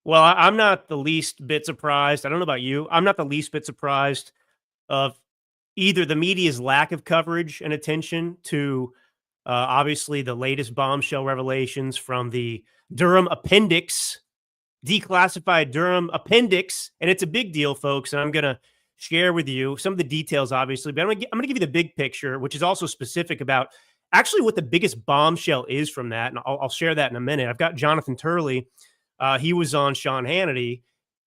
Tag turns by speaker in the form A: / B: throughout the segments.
A: Well, I'm not the least bit surprised. I don't know about you. I'm not the least bit surprised of either the media's lack of coverage and attention to obviously the latest bombshell revelations from the Durham appendix, declassified Durham appendix. And it's a big deal, folks. And I'm going to share with you some of the details, obviously, but I'm going to give you the big picture, which is also specific about actually what the biggest bombshell is from that. And I'll share that in a minute. I've got Jonathan Turley. He was on Sean Hannity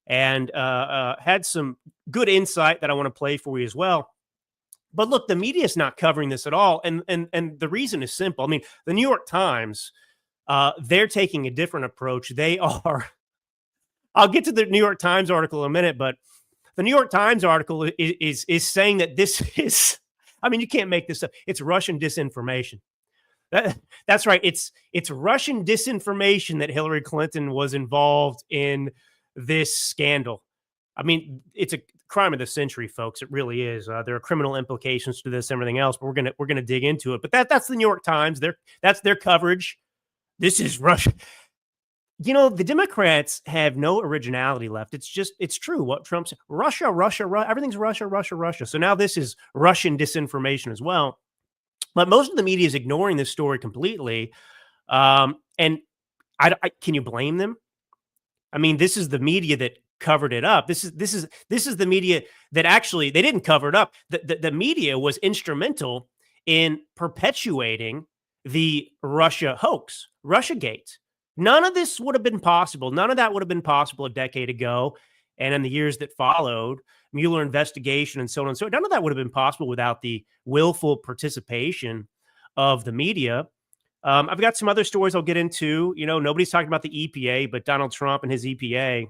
A: and had some good insight that I want to play for you as well. But look, the media is not covering this at all, and the reason is simple. I mean, the New York Times, they're taking a different approach. They are. I'll get to the New York Times article in a minute, but the New York Times article is saying that this is. I mean, you can't make this up. It's Russian disinformation. That's right. It's Russian disinformation that Hillary Clinton was involved in this scandal. I mean, it's a crime of the century, folks. It really is. There are criminal implications to this, and everything else. But we're gonna dig into it. But that's the New York Times. That's their coverage. This is Russia. You know, the Democrats have no originality left. It's true what Trump said. Russia, everything's Russia, Russia, Russia. So now this is Russian disinformation as well. But most of the media is ignoring this story completely. And can you blame them? I mean, this is the media that covered it up. This is the media that actually they didn't cover it up. The media was instrumental in perpetuating the Russia hoax, Russiagate. None of this would have been possible. None of that would have been possible a decade ago. And in the years that followed, Mueller investigation and so on and so on, none of that would have been possible without the willful participation of the media. I've got some other stories I'll get into. You know, nobody's talking about the EPA, but Donald Trump and his EPA.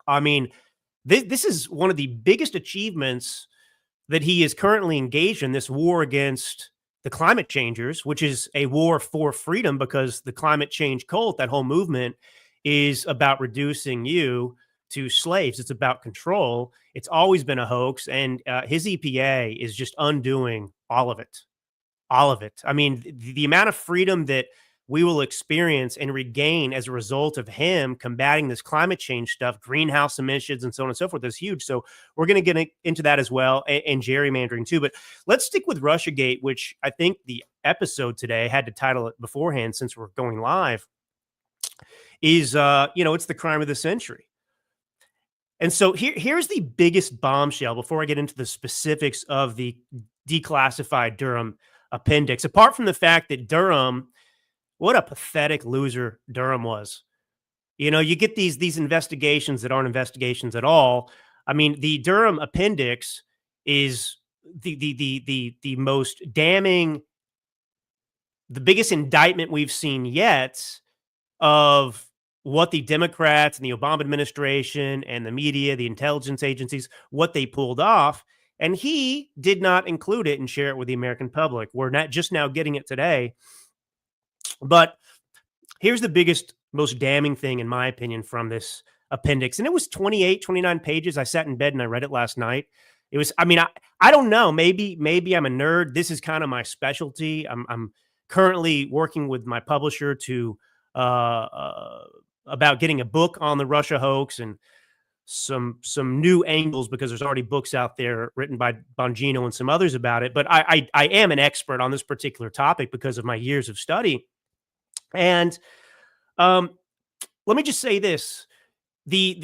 A: I mean, this is one of the biggest achievements that he is currently engaged in, this war against the climate changers, which is a war for freedom, because the climate change cult, that whole movement, is about reducing you to slaves. It's about control. It's always been a hoax. And his EPA is just undoing all of it. All of it. I mean, the amount of freedom that we will experience and regain as a result of him combating this climate change stuff, greenhouse emissions, and so on and so forth is huge. So we're going to get into that as well, and gerrymandering too. But let's stick with Russiagate, which I think the episode today, had to title it beforehand since we're going live, is, it's the crime of the century. And so here's the biggest bombshell before I get into the specifics of the declassified Durham appendix. Apart from the fact that Durham, what a pathetic loser Durham was. You know, you get these investigations that aren't investigations at all. I mean, the Durham appendix is the most damning, the biggest indictment we've seen yet of what the Democrats and the Obama administration and the media, the intelligence agencies, what they pulled off. And he did not include it and share it with the American public. We're not just now getting it today. But here's the biggest, most damning thing, in my opinion, from this appendix. And it was 28, 29 pages. I sat in bed and I read it last night. It was, I mean, I don't know. Maybe I'm a nerd. This is kind of my specialty. I'm currently working with my publisher to about getting a book on the Russia hoax and some new angles, because there's already books out there written by Bongino and some others about it. But I am an expert on this particular topic because of my years of study. And let me just say this: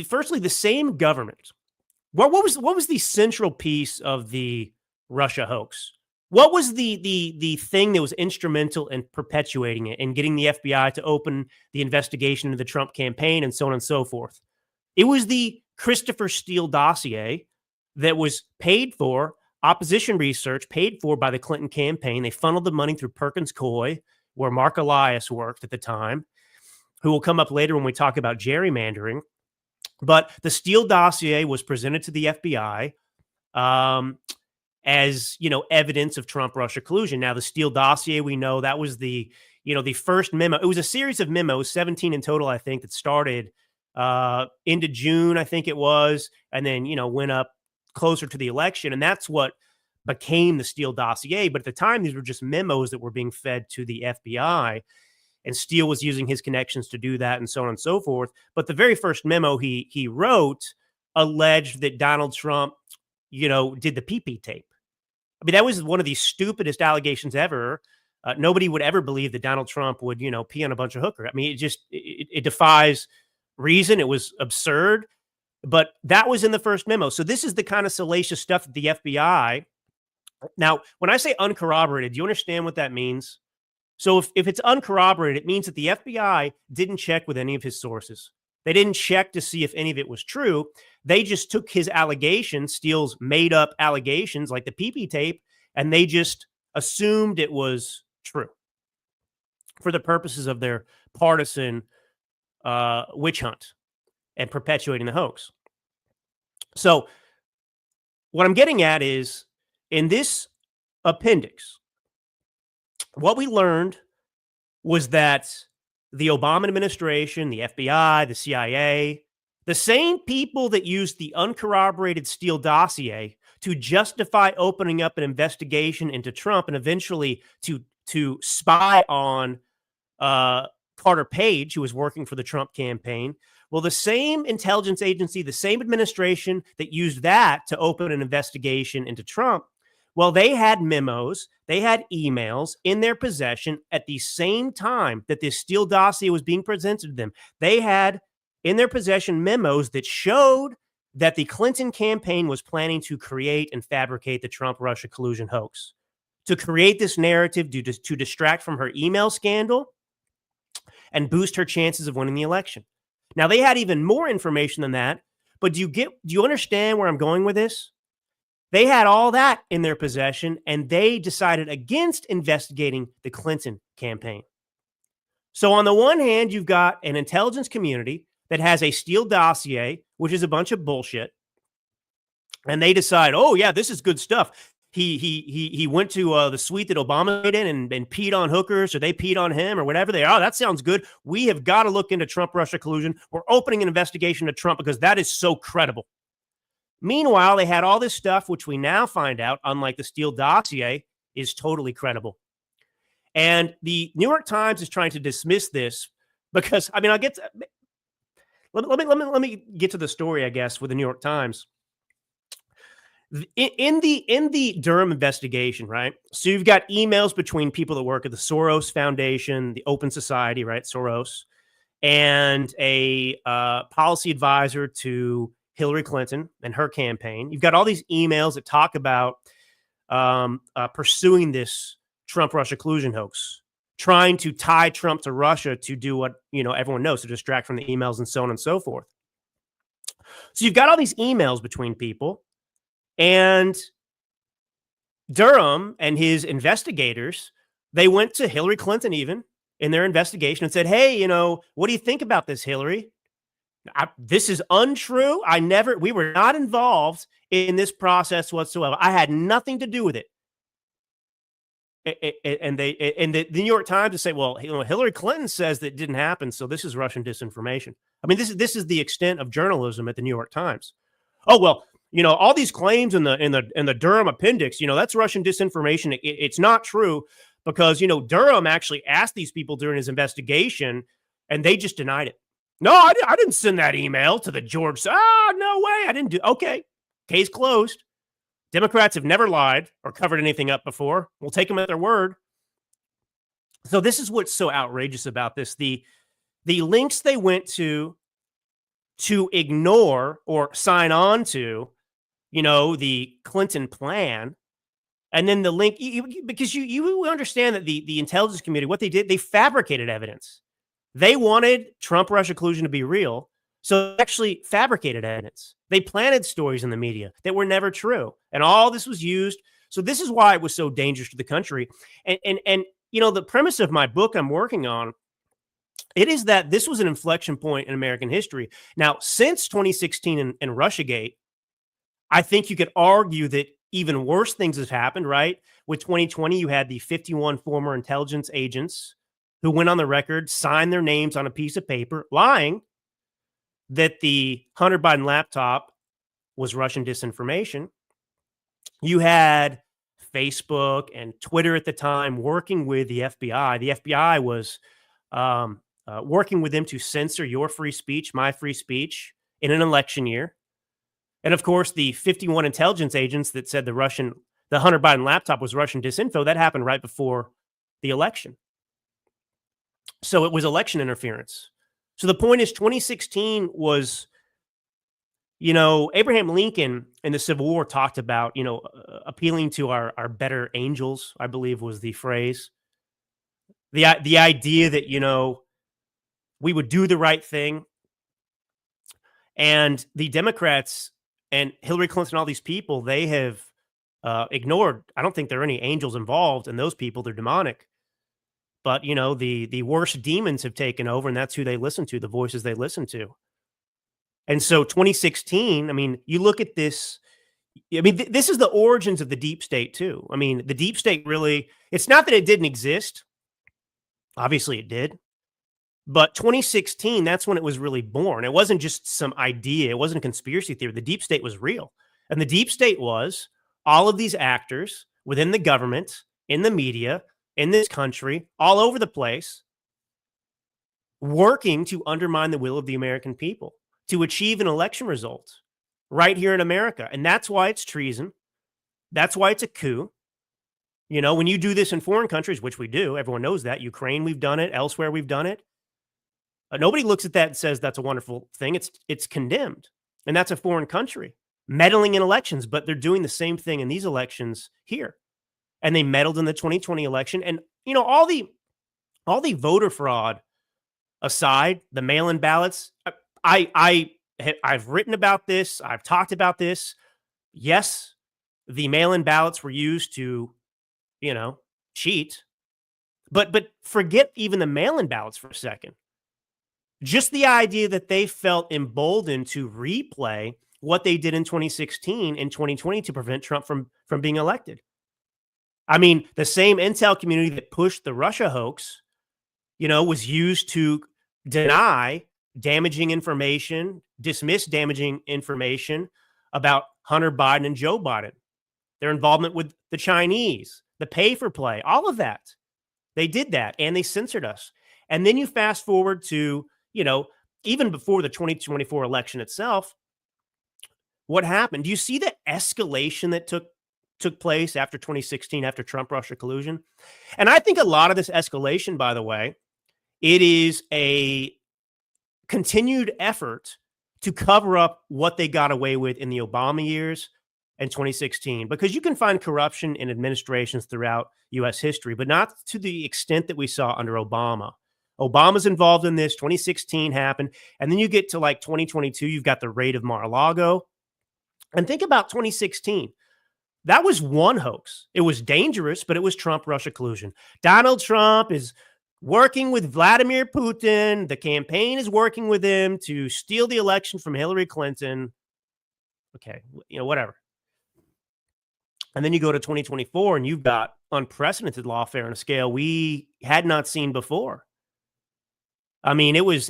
A: firstly, the same government. What was the central piece of the Russia hoax? What was the thing that was instrumental in perpetuating it and getting the FBI to open the investigation into the Trump campaign and so on and so forth? It was the Christopher Steele dossier that was paid for, opposition research paid for by the Clinton campaign. They funneled the money through Perkins Coie, where Mark Elias worked at the time, who will come up later when we talk about gerrymandering. But the Steele dossier was presented to the FBI as, evidence of Trump-Russia collusion. Now, the Steele dossier, we know that was the first memo. It was a series of memos, 17 in total, I think, that started into June, I think it was, and then, went up closer to the election. And that's what became the Steele dossier. But at the time, these were just memos that were being fed to the FBI. and Steele was using his connections to do that, and so on and so forth. But the very first memo he wrote alleged that Donald Trump, did the pee-pee tape. I mean, that was one of the stupidest allegations ever. Nobody would ever believe that Donald Trump would, pee on a bunch of hookers. I mean, it defies reason. It was absurd. But that was in the first memo. So this is the kind of salacious stuff that the FBI. Now, when I say uncorroborated, do you understand what that means? So if it's uncorroborated, it means that the FBI didn't check with any of his sources. They didn't check to see if any of it was true. They just took his allegations, Steele's made up allegations like the pee-pee tape, and they just assumed it was true for the purposes of their partisan witch hunt and perpetuating the hoax. So what I'm getting at is, in this appendix, what we learned was that the Obama administration, the FBI, the CIA, the same people that used the uncorroborated Steele dossier to justify opening up an investigation into Trump and eventually to spy on Carter Page, who was working for the Trump campaign. Well, the same intelligence agency, the same administration that used that to open an investigation into Trump, well, they had memos, they had emails in their possession at the same time that this Steele dossier was being presented to them. They had in their possession memos that showed that the Clinton campaign was planning to create and fabricate the Trump-Russia collusion hoax, to create this narrative to distract from her email scandal and boost her chances of winning the election. Now, they had even more information than that, but do you understand where I'm going with this? They had all that in their possession, and they decided against investigating the Clinton campaign. So on the one hand, you've got an intelligence community that has a Steele dossier, which is a bunch of bullshit, and they decide, oh yeah, this is good stuff. He went to the suite that Obama stayed in and peed on hookers, or they peed on him, or whatever they are. Oh, that sounds good. We have got to look into Trump-Russia collusion. We're opening an investigation to Trump because that is so credible. Meanwhile, they had all this stuff, which we now find out, unlike the Steele dossier, is totally credible. And the New York Times is trying to dismiss this because, I mean, I'll get to, let me get to the story, I guess, with the New York Times. In the Durham investigation, right? So you've got emails between people that work at the Soros Foundation, the Open Society, right? Soros, and a policy advisor to Hillary Clinton and her campaign. You've got all these emails that talk about pursuing this Trump-Russia collusion hoax, trying to tie Trump to Russia to do what everyone knows, to distract from the emails and so on and so forth. So you've got all these emails between people. And Durham and his investigators, they went to Hillary Clinton even in their investigation and said, hey, what do you think about this, Hillary? This is untrue. We were not involved in this process whatsoever. I had nothing to do with it. And the New York Times to say, well, Hillary Clinton says that it didn't happen, so this is Russian disinformation. I mean, this is the extent of journalism at the New York Times. Oh, well, all these claims in the Durham appendix, that's Russian disinformation. It's not true because, Durham actually asked these people during his investigation and they just denied it. No, I didn't send that email to the George. No way. I didn't do. Okay. Case closed. Democrats have never lied or covered anything up before. We'll take them at their word. So this is what's so outrageous about this. The links they went to ignore or sign on to, the Clinton plan. And then the link, because you understand that the intelligence community, what they did, they fabricated evidence. They wanted Trump-Russia collusion to be real. So they actually fabricated evidence. They planted stories in the media that were never true. And all this was used. So this is why it was so dangerous to the country. And the premise of my book I'm working on, it is that this was an inflection point in American history. Now, since 2016 and Russiagate, I think you could argue that even worse things have happened, right? With 2020, you had the 51 former intelligence agents who went on the record, signed their names on a piece of paper, lying that the Hunter Biden laptop was Russian disinformation. You had Facebook and Twitter at the time working with the FBI. The FBI was working with them to censor your free speech, my free speech in an election year. And of course, the 51 intelligence agents that said the Hunter Biden laptop was Russian disinfo, that happened right before the election. So it was election interference. So the point is 2016 was, Abraham Lincoln in the Civil War talked about, appealing to our better angels, I believe was the phrase. The idea that, we would do the right thing. And the Democrats and Hillary Clinton, all these people, they have ignored. I don't think there are any angels involved, and those people, they're demonic. But, the worst demons have taken over, and that's who they listen to, the voices they listen to. And so 2016, I mean, you look at this. I mean, this is the origins of the deep state, too. I mean, the deep state really, it's not that it didn't exist. Obviously, it did. But 2016, that's when it was really born. It wasn't just some idea. It wasn't a conspiracy theory. The deep state was real. And the deep state was all of these actors within the government, in the media, in this country, all over the place, working to undermine the will of the American people, to achieve an election result right here in America. And that's why it's treason. That's why it's a coup. When you do this in foreign countries, which we do, everyone knows that. Ukraine, we've done it. Elsewhere, we've done it. Nobody looks at that and says that's a wonderful thing. It's condemned. And that's a foreign country meddling in elections, but they're doing the same thing in these elections here. And they meddled in the 2020 election. And, all the voter fraud aside, the mail-in ballots, I've written about this. I've talked about this. Yes, the mail-in ballots were used to, cheat. But forget even the mail-in ballots for a second. Just the idea that they felt emboldened to replay what they did in 2016 and 2020 to prevent Trump from being elected. I mean, the same intel community that pushed the Russia hoax, was used to deny damaging information, dismiss damaging information about Hunter Biden and Joe Biden, their involvement with the Chinese, the pay for play, all of that. They did that and they censored us. And then you fast forward to, even before the 2024 election itself, what happened? Do you see the escalation that took place after 2016, after Trump-Russia collusion? And I think a lot of this escalation, by the way, it is a continued effort to cover up what they got away with in the Obama years and 2016, because you can find corruption in administrations throughout U.S. history, but not to the extent that we saw under Obama. Obama's involved in this. 2016 happened. And then you get to like 2022, you've got the raid of Mar-a-Lago. And think about 2016. That was one hoax. It was dangerous, but it was Trump-Russia collusion. Donald Trump is working with Vladimir Putin. The campaign is working with him to steal the election from Hillary Clinton. Okay, whatever. And then you go to 2024 and you've got unprecedented lawfare on a scale we had not seen before. I mean, it was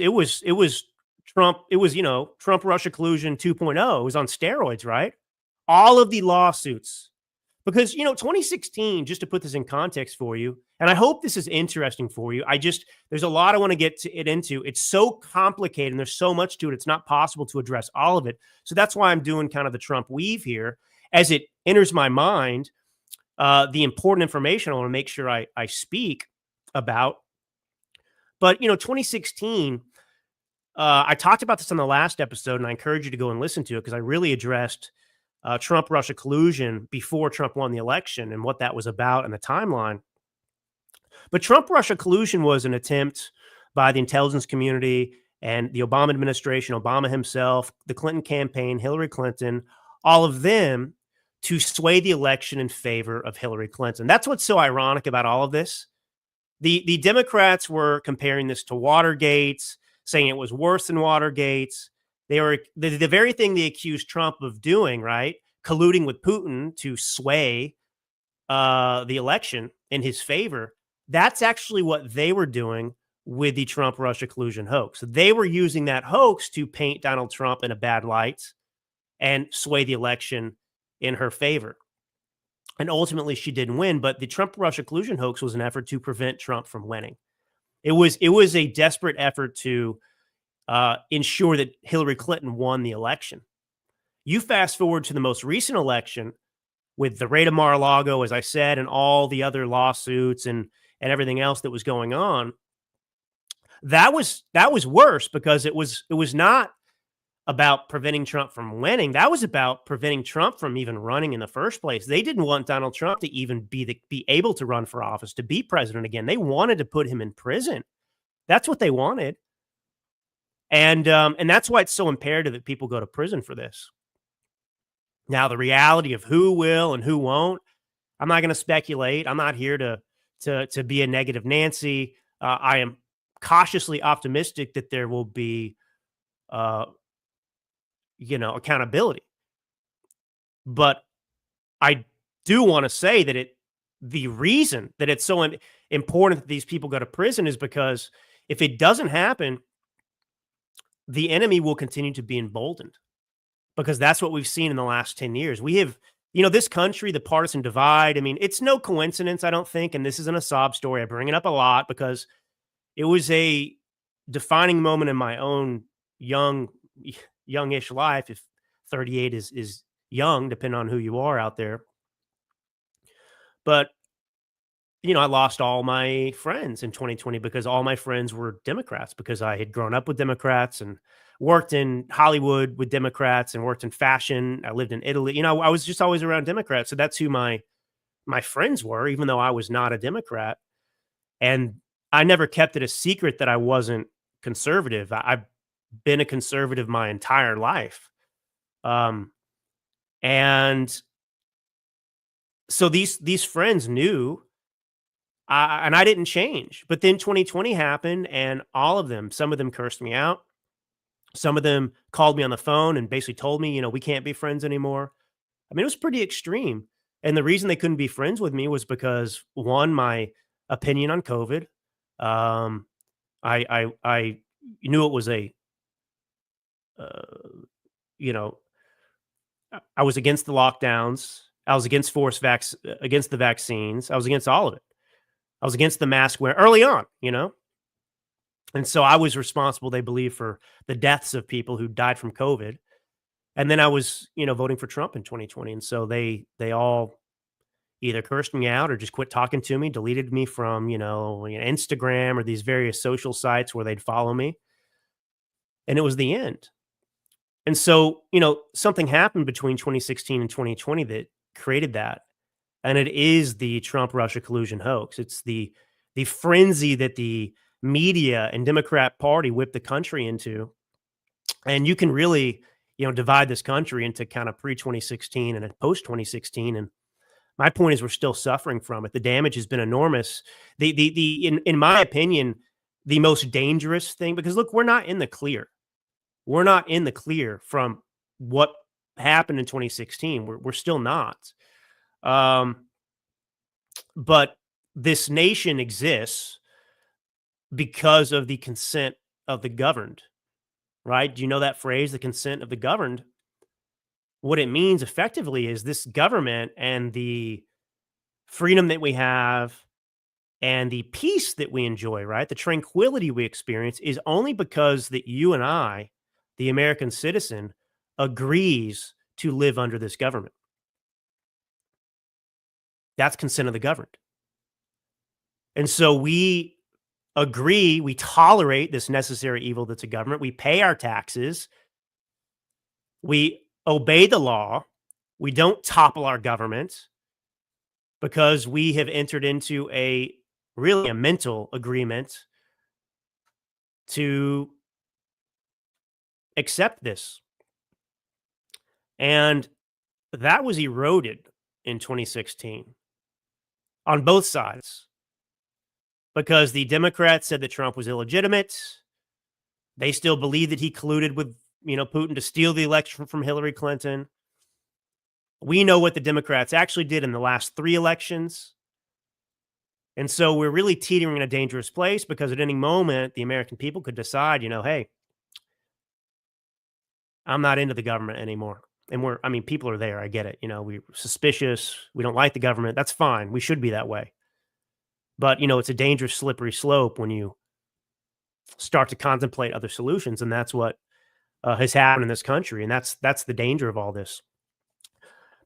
A: Trump. It was, Trump-Russia collusion 2.0. It was on steroids, right? All of the lawsuits. Because, 2016, just to put this in context for you, and I hope this is interesting for you. There's a lot I want to get into. It's so complicated and there's so much to it. It's not possible to address all of it. So that's why I'm doing kind of the Trump weave here. As it enters my mind, the important information I want to make sure I speak about. But, 2016, I talked about this on the last episode, and I encourage you to go and listen to it because I really addressed Trump-Russia collusion before Trump won the election and what that was about and the timeline. But Trump-Russia collusion was an attempt by the intelligence community and the Obama administration, Obama himself, the Clinton campaign, Hillary Clinton, all of them to sway the election in favor of Hillary Clinton. That's what's so ironic about all of this. The Democrats were comparing this to Watergate, saying it was worse than Watergate. They were the very thing they accused Trump of doing, right? Colluding with Putin to sway the election in his favor. That's actually what they were doing with the Trump-Russia collusion hoax. They were using that hoax to paint Donald Trump in a bad light and sway the election in her favor. And ultimately, she didn't win. But the Trump-Russia collusion hoax was an effort to prevent Trump from winning. It was a desperate effort to ensure that Hillary Clinton won the election. You fast forward to the most recent election with the raid of Mar-a-Lago, as I said, and all the other lawsuits and everything else that was going on. That was worse because it was not about preventing Trump from winning. That was about preventing Trump from even running in the first place. They didn't want Donald Trump to even be able to run for office, to be president again. They wanted to put him in prison. That's what they wanted. And that's why it's so imperative that people go to prison for this. Now, the reality of who will and who won't, I'm not going to speculate. I'm not here to be a negative Nancy. I am cautiously optimistic that there will be, uh, accountability. But I do want to say that the reason that it's so important that these people go to prison is because if it doesn't happen, the enemy will continue to be emboldened, because that's what we've seen in the last 10 years. We have, this country, the partisan divide. I mean, it's no coincidence, I don't think. And this isn't a sob story. I bring it up a lot because it was a defining moment in my own youngish life. If 38 is young, depending on who you are out there. But, I lost all my friends in 2020 because all my friends were Democrats, because I had grown up with Democrats and worked in Hollywood with Democrats and worked in fashion. I lived in Italy. I was just always around Democrats. So that's who my friends were, even though I was not a Democrat. And I never kept it a secret that I wasn't conservative. I've been a conservative my entire life. And so these friends knew, and I didn't change. But then 2020 happened, and all of them, some of them cursed me out. Some of them called me on the phone and basically told me, we can't be friends anymore. I mean, it was pretty extreme. And the reason they couldn't be friends with me was because, one, my opinion on COVID. I knew it was you know, I was against the lockdowns. I was against against the vaccines. I was against all of it. I was against the mask wear early on, And so I was responsible, they believe, for the deaths of people who died from COVID. And then I was, voting for Trump in 2020. And so they all either cursed me out or just quit talking to me, deleted me from, Instagram or these various social sites where they'd follow me. And it was the end. And so, something happened between 2016 and 2020 that created that. And it is the Trump-Russia collusion hoax. It's the frenzy that the media and Democrat Party whipped the country into. And you can really, divide this country into kind of pre-2016 and post-2016. And my point is, we're still suffering from it. The damage has been enormous. In my opinion, the most dangerous thing, because look, we're not in the clear. We're not in the clear from what happened in 2016. We're still not. But this nation exists because of the consent of the governed, right? Do you know that phrase, the consent of the governed? What it means effectively is this government and the freedom that we have and the peace that we enjoy, right? The tranquility we experience is only because that you and I, the American citizen, agrees to live under this government. That's consent of the governed. And so we agree, we tolerate this necessary evil that's a government. We pay our taxes. We obey the law. We don't topple our government because we have entered into a mental agreement to accept this. And that was eroded in 2016 on both sides, because the Democrats said that Trump was illegitimate. They still believe that he colluded with, Putin to steal the election from Hillary Clinton. We know what the Democrats actually did in the last 3 elections. And so we're really teetering in a dangerous place, because at any moment, the American people could decide, hey, I'm not into the government anymore. And people are there. I get it. We're suspicious. We don't like the government. That's fine. We should be that way. But, it's a dangerous, slippery slope when you start to contemplate other solutions. And that's what has happened in this country. And that's the danger of all this.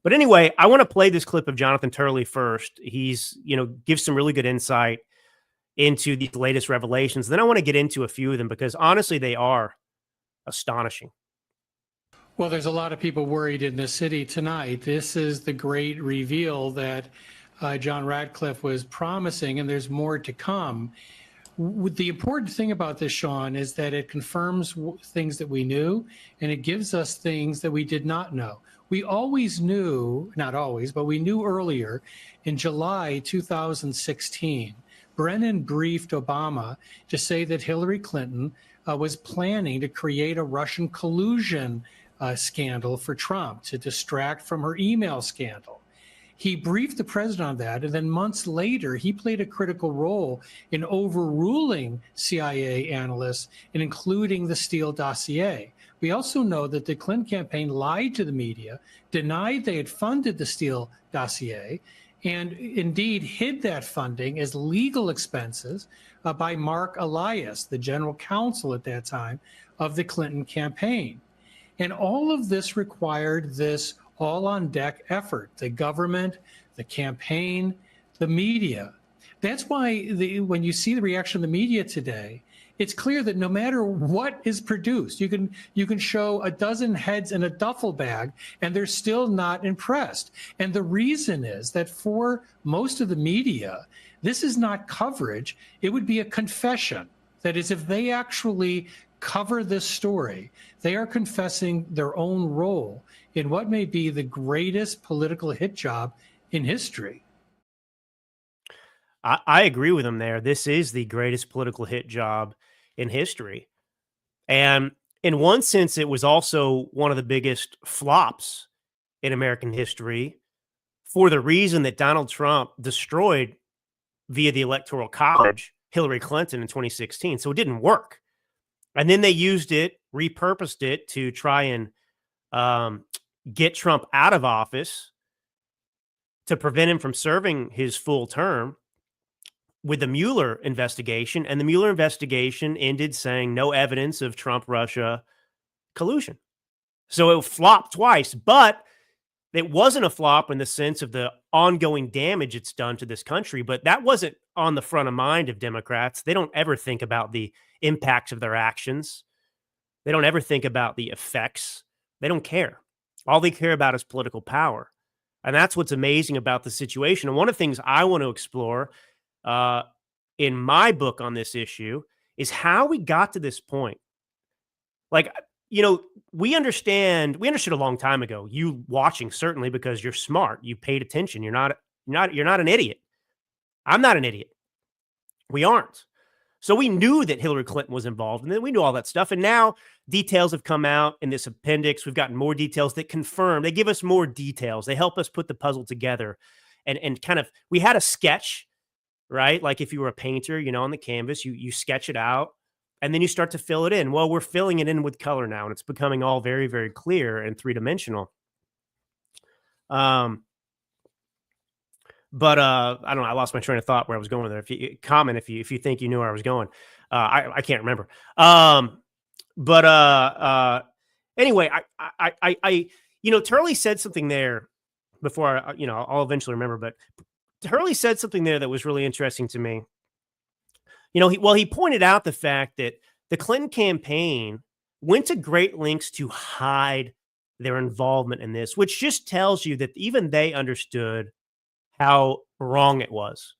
A: But anyway, I want to play this clip of Jonathan Turley first. He's, gives some really good insight into these latest revelations. Then I want to get into a few of them because honestly, they are astonishing.
B: Well, there's a lot of people worried in the city tonight. This is the great reveal that John Ratcliffe was promising, and there's more to come. The important thing about this, Sean, is that it confirms things that we knew, and it gives us things that we did not know. We always knew, not always, but we knew earlier in July 2016, Brennan briefed Obama to say that Hillary Clinton was planning to create a Russian collusion scandal for Trump to distract from her email scandal. He briefed the president on that, and then months later, he played a critical role in overruling CIA analysts and including the Steele dossier. We also know that the Clinton campaign lied to the media, denied they had funded the Steele dossier, and indeed hid that funding as legal expenses by Mark Elias, the general counsel at that time of the Clinton campaign. And all of this required this all-on-deck effort, the government, the campaign, the media. That's why when you see the reaction of the media today, it's clear that no matter what is produced, you can show a dozen heads in a duffel bag, and they're still not impressed. And the reason is that for most of the media, this is not coverage. It would be a confession. That is, if they actually cover this story, they are confessing their own role in what may be the greatest political hit job in history.
A: I agree with him there. This is the greatest political hit job in history. And in one sense, it was also one of the biggest flops in American history for the reason that Donald Trump destroyed via the Electoral College Hillary Clinton in 2016. So it didn't work. And then they used it, repurposed it to try and get Trump out of office to prevent him from serving his full term with the Mueller investigation. And the Mueller investigation ended saying no evidence of Trump-Russia collusion. So it flopped twice, but it wasn't a flop in the sense of the ongoing damage it's done to this country. But that wasn't on the front of mind of Democrats. They don't ever think about the impacts of their actions. They don't ever think about the effects. They don't care. All they care about is political power. And that's what's amazing about the situation. And one of the things I want to explore in my book on this issue is how we got to this point. Like, we understood a long time ago, you watching, certainly because you're smart, you paid attention. You're not an idiot. I'm not an idiot. We aren't. So we knew that Hillary Clinton was involved, and then we knew all that stuff. And now details have come out in this appendix. We've gotten more details that confirm. They give us more details. They help us put the puzzle together. And kind of, we had a sketch, right? Like if you were a painter, on the canvas, you sketch it out, and then you start to fill it in. Well, we're filling it in with color now, and it's becoming all very, very clear and three-dimensional. But I don't know. I lost my train of thought where I was going there. If you comment, if you think you knew where I was going, I can't remember. Anyway, Turley said something there before I'll eventually remember. But Turley said something there that was really interesting to me. He pointed out the fact that the Clinton campaign went to great lengths to hide their involvement in this, which just tells you that even they understood how wrong it was.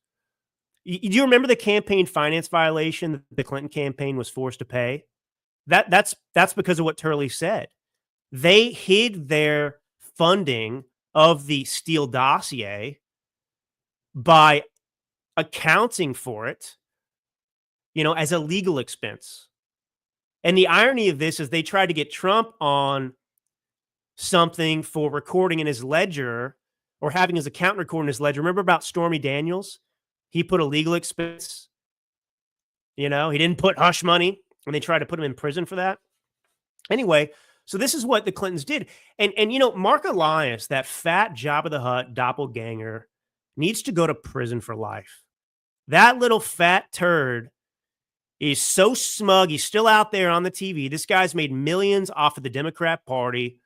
A: Do you remember the campaign finance violation that the Clinton campaign was forced to pay? That's because of what Turley said. They hid their funding of the Steele dossier by accounting for it, as a legal expense. And the irony of this is they tried to get Trump on something for recording in his ledger or having his accountant record in his ledger. Remember about Stormy Daniels? He put a legal expense. He didn't put hush money, and they tried to put him in prison for that. Anyway, so this is what the Clintons did. And Mark Elias, that fat Jabba the Hutt doppelganger, needs to go to prison for life. That little fat turd He's so smug. He's still out there on the TV. This guy's made millions off of the Democrat Party.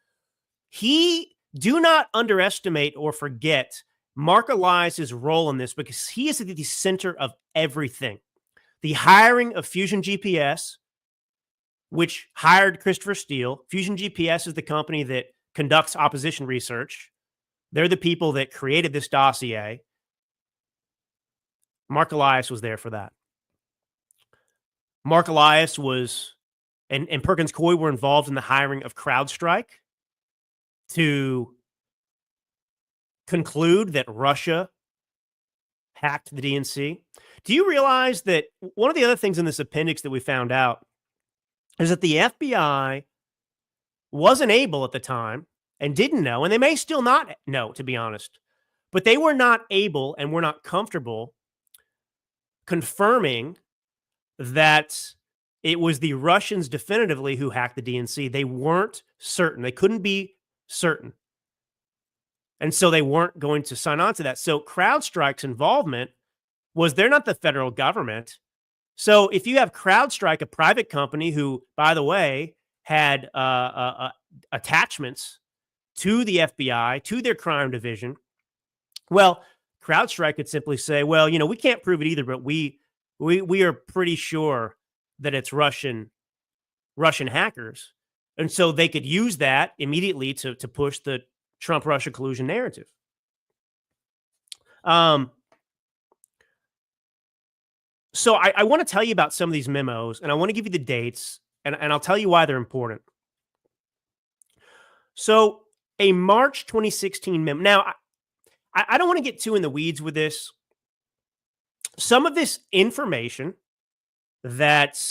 A: Do not underestimate or forget Mark Elias's role in this, because he is at the center of everything. The hiring of Fusion GPS, which hired Christopher Steele. Fusion GPS is the company that conducts opposition research. They're the people that created this dossier. Mark Elias was there for that. Mark Elias and Perkins Coie were involved in the hiring of CrowdStrike to conclude that Russia hacked the DNC. Do you realize that one of the other things in this appendix that we found out is that the FBI wasn't able at the time and didn't know, and they may still not know, to be honest, but they were not able and were not comfortable confirming that it was the Russians definitively who hacked the DNC. They weren't certain. They couldn't be certain. And so they weren't going to sign on to that. So CrowdStrike's involvement was they're not the federal government. So if you have CrowdStrike, a private company who, by the way, had attachments to the FBI, to their crime division, well, CrowdStrike could simply say, well, we can't prove it either, but we are pretty sure that it's Russian hackers. And so they could use that immediately to push the Trump-Russia collusion narrative. So I want to tell you about some of these memos, and I want to give you the dates, and I'll tell you why they're important. So a March 2016 memo. Now, I don't want to get too in the weeds with this. Some of this information that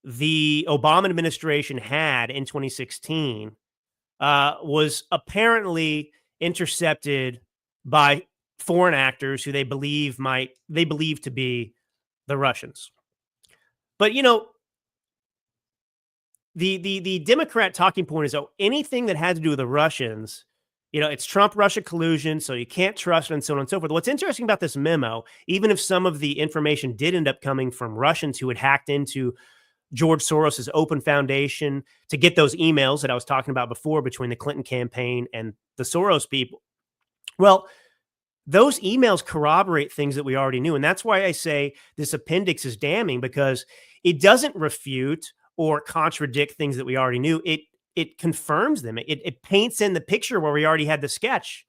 A: the Obama administration had in 2016 was apparently intercepted by foreign actors who they believe to be the Russians. But the Democrat talking point is, anything that had to do with the Russians, it's Trump-Russia collusion, so you can't trust it, and so on and so forth. What's interesting about this memo, even if some of the information did end up coming from Russians who had hacked into George Soros's Open Foundation to get those emails that I was talking about before between the Clinton campaign and the Soros people, well, those emails corroborate things that we already knew. And that's why I say this appendix is damning, because it doesn't refute or contradict things that we already knew. It confirms them. It paints in the picture where we already had the sketch.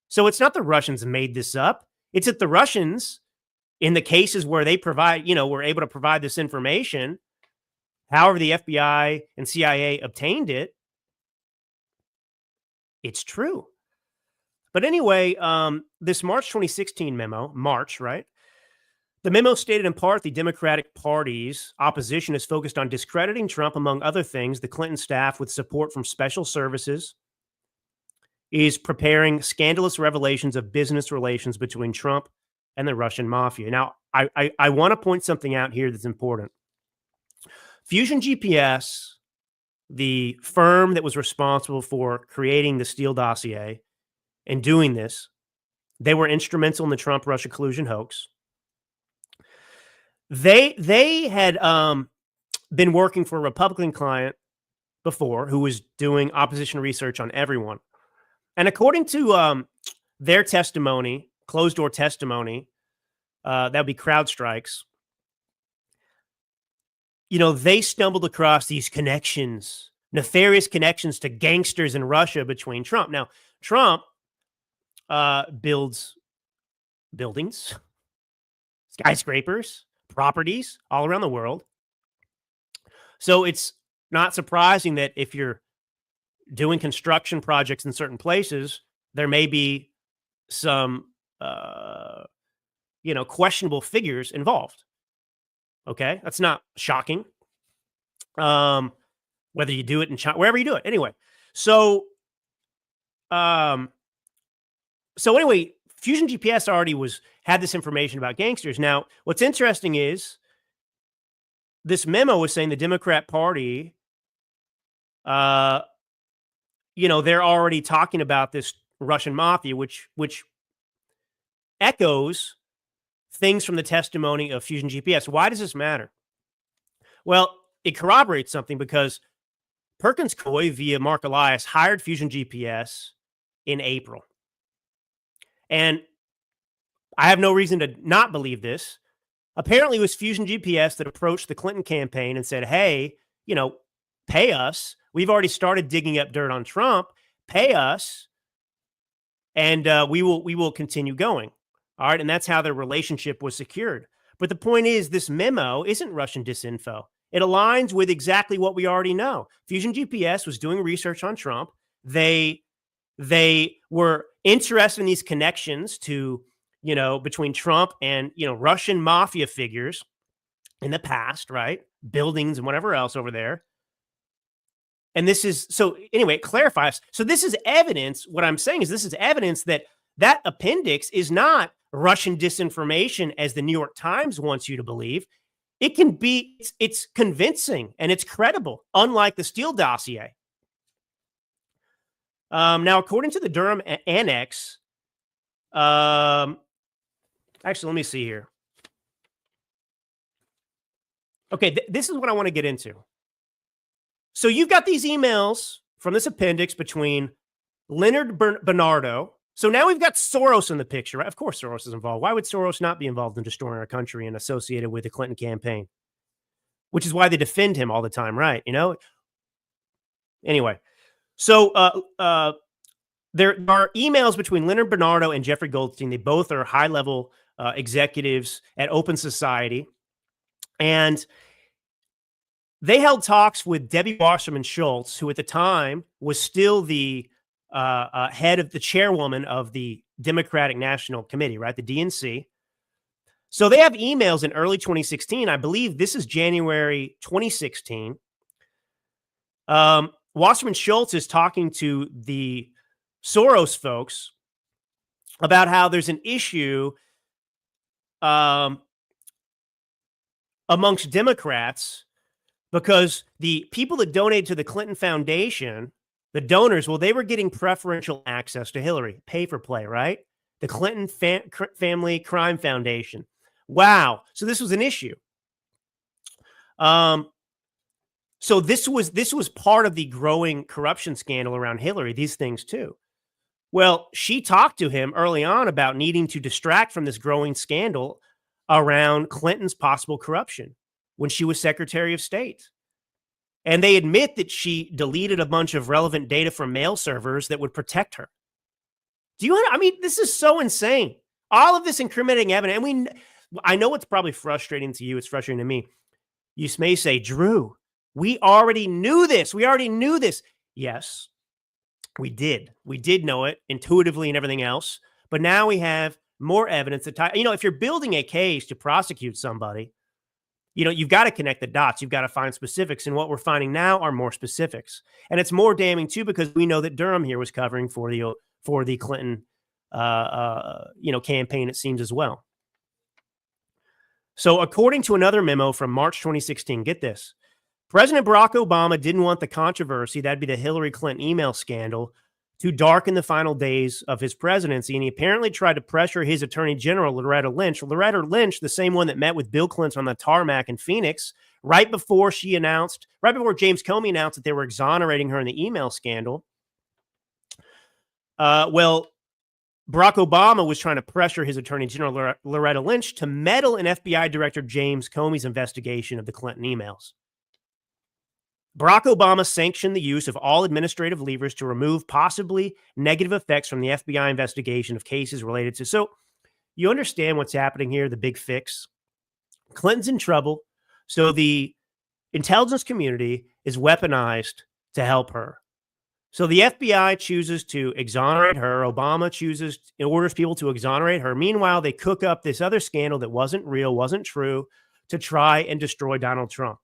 A: So it's not the Russians made this up. It's that the Russians, in the cases where they were able to provide this information, however the FBI and CIA obtained it, it's true. But anyway, this March 2016 memo, right? The memo stated in part the Democratic Party's opposition is focused on discrediting Trump. Among other things, the Clinton staff, with support from special services, is preparing scandalous revelations of business relations between Trump and the Russian mafia. Now, I want to point something out here that's important. Fusion GPS, the firm that was responsible for creating the Steele dossier and doing this, they were instrumental in the Trump-Russia collusion hoax. They had been working for a Republican client before who was doing opposition research on everyone. And according to their testimony, closed-door testimony, that would be CrowdStrike's, they stumbled across these connections, nefarious connections to gangsters in Russia between Trump. Now, Trump builds buildings, skyscrapers, properties all around the world. So it's not surprising that if you're doing construction projects in certain places, there may be some, questionable figures involved. Okay, that's not shocking. Whether you do it in China, wherever you do it, anyway. So anyway, Fusion GPS already had this information about gangsters. Now, what's interesting is this memo was saying the Democrat Party, they're already talking about this Russian mafia, which echoes things from the testimony of Fusion GPS. Why does this matter? Well, it corroborates something because Perkins Coie via Mark Elias hired Fusion GPS in April. And I have no reason to not believe this. Apparently, it was Fusion GPS that approached the Clinton campaign and said, hey, pay us. We've already started digging up dirt on Trump. Pay us, and we will continue going. All right, and that's how their relationship was secured. But the point is, this memo isn't Russian disinfo. It aligns with exactly what we already know. Fusion GPS was doing research on Trump. They were interested in these connections to, between Trump and, Russian mafia figures in the past, right? Buildings and whatever else over there. And this is, so anyway, it clarifies. So this is evidence. What I'm saying is this is evidence that appendix is not Russian disinformation as the New York Times wants you to believe. It can be, it's convincing and it's credible, unlike the Steele dossier. Now, according to the Durham annex, actually, let me see here. Okay, this is what I want to get into. So you've got these emails from this appendix between Leonard Bernardo. So now we've got Soros in the picture, right? Of course Soros is involved. Why would Soros not be involved in destroying our country and associated with the Clinton campaign? Which is why they defend him all the time, right? Anyway, so there are emails between Leonard Bernardo and Jeffrey Goldstein. They both are high-level executives at Open Society. And they held talks with Debbie Wasserman Schultz, who at the time was still the head of the chairwoman of the Democratic National Committee, right? The DNC. So they have emails in early 2016. I believe this is January 2016. Wasserman Schultz is talking to the Soros folks about how there's an issue amongst Democrats because the people that donated to the Clinton Foundation, the donors, well, they were getting preferential access to Hillary, pay for play, right? The Clinton Family Crime Foundation. Wow. So this was an issue. So this was part of the growing corruption scandal around Hillary, these things too. Well, she talked to him early on about needing to distract from this growing scandal around Clinton's possible corruption when she was Secretary of State. And they admit that she deleted a bunch of relevant data from mail servers that would protect her. This is so insane. All of this incriminating evidence. And I know it's probably frustrating to you. It's frustrating to me. You may say, Drew, we already knew this. Yes, we did. We did know it intuitively and everything else. But now we have more evidence that, if you're building a case to prosecute somebody, you've got to connect the dots. You've got to find specifics. And what we're finding now are more specifics. And it's more damning, too, because we know that Durham here was covering for the Clinton, campaign, it seems, as well. So according to another memo from March 2016, get this. President Barack Obama didn't want the controversy, that'd be the Hillary Clinton email scandal, to darken the final days of his presidency, and he apparently tried to pressure his Attorney General, Loretta Lynch. Loretta Lynch, the same one that met with Bill Clinton on the tarmac in Phoenix, right before James Comey announced that they were exonerating her in the email scandal. Barack Obama was trying to pressure his Attorney General, Loretta Lynch, to meddle in FBI Director James Comey's investigation of the Clinton emails. Barack Obama sanctioned the use of all administrative levers to remove possibly negative effects from the FBI investigation of cases related to. So you understand what's happening here, the big fix. Clinton's in trouble. So the intelligence community is weaponized to help her. So the FBI chooses to exonerate her. Obama orders people to exonerate her. Meanwhile, they cook up this other scandal that wasn't real, wasn't true, to try and destroy Donald Trump.